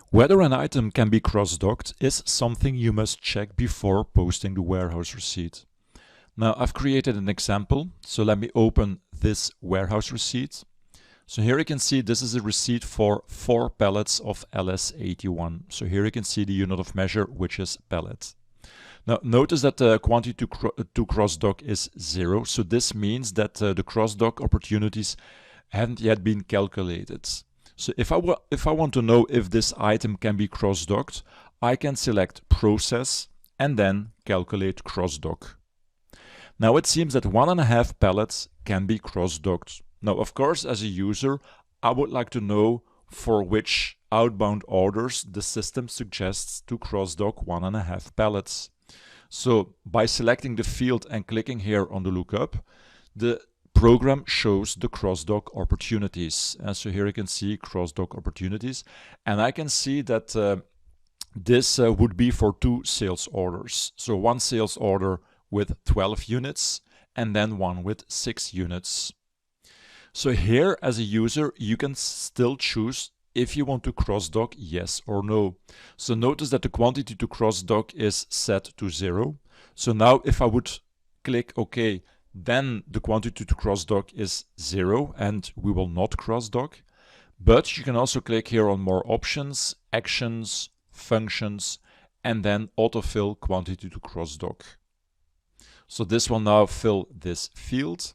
Whether an item can be cross-docked is something you must check before posting the warehouse receipt. Now I've created an example, so let me open this warehouse receipt. So here you can see this is a receipt for 4 pallets of LS81. So here you can see the unit of measure, which is pallet. Now notice that the quantity to cross-dock is 0, so this means that the cross-dock opportunities haven't yet been calculated. So if I want to know if this item can be cross-docked, I can select Process and then Calculate Cross-Dock. Now it seems that 1.5 pallets can be cross-docked. Now of course, as a user, I would like to know for which outbound orders the system suggests to cross-dock 1.5 pallets. So by selecting the field and clicking here on the lookup, the program shows the cross-dock opportunities. And so here you can see cross-dock opportunities, and I can see that this would be for 2 sales orders. So 1 sales order with 12 units and then 1 with 6 units. So here as a user you can still choose if you want to cross-dock, yes or no. So notice that the quantity to cross-dock is set to 0. So now if I would click OK, then the quantity to cross-dock is 0 and we will not cross-dock. But you can also click here on More Options, Actions, Functions, and then Autofill Quantity to Cross-dock. So this will now fill this field.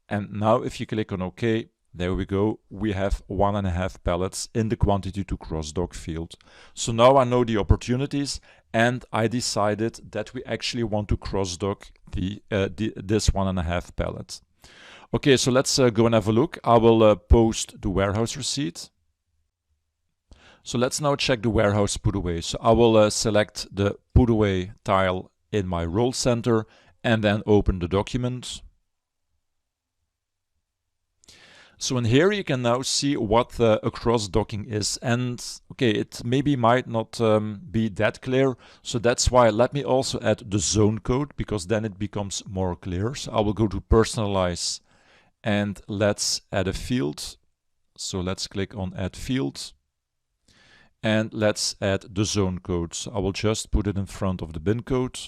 And now if you click on OK, there we go, we have 1.5 pallets in the quantity to cross-dock field. So now I know the opportunities, and I decided that we actually want to cross-dock this 1.5 pallet. Okay, so let's go and have a look. I will post the warehouse receipt. So let's now check the warehouse put away. So I will select the put away tile in my role center and then open the document. So in here you can now see what a cross-docking is, and okay, it maybe might not be that clear, so that's why let me also add the zone code, because then it becomes more clear. So I will go to Personalize and let's add a field. So let's click on Add Field and let's add the zone code. So I will just put it in front of the bin code.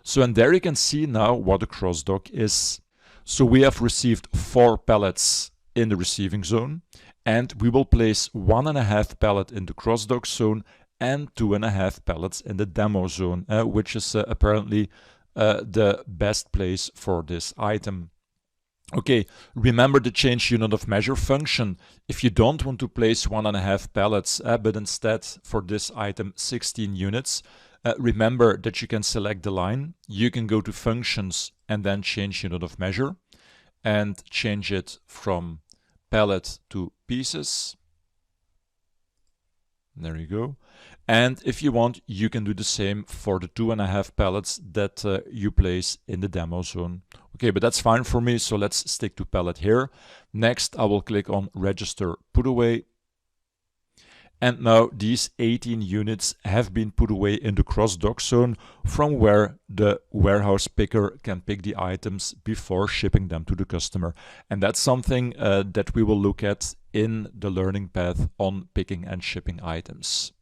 So and there you can see now what a cross-dock is. So we have received 4 pallets in the receiving zone, and we will place 1.5 pallet in the cross-dock zone and 2.5 pallets in the demo zone, which is apparently the best place for this item. Okay, remember the change unit of measure function. If you don't want to place 1.5 pallets, but instead for this item 16 units, remember that you can select the line, you can go to functions and then change unit of measure and change it from pallet to pieces. There you go. And if you want, you can do the same for the 2.5 pallets that you place in the demo zone. Okay, but that's fine for me, so let's stick to pallet here. Next, I will click on Register Put Away. And now these 18 units have been put away in the cross-dock zone, from where the warehouse picker can pick the items before shipping them to the customer. And that's something that we will look at in the learning path on picking and shipping items.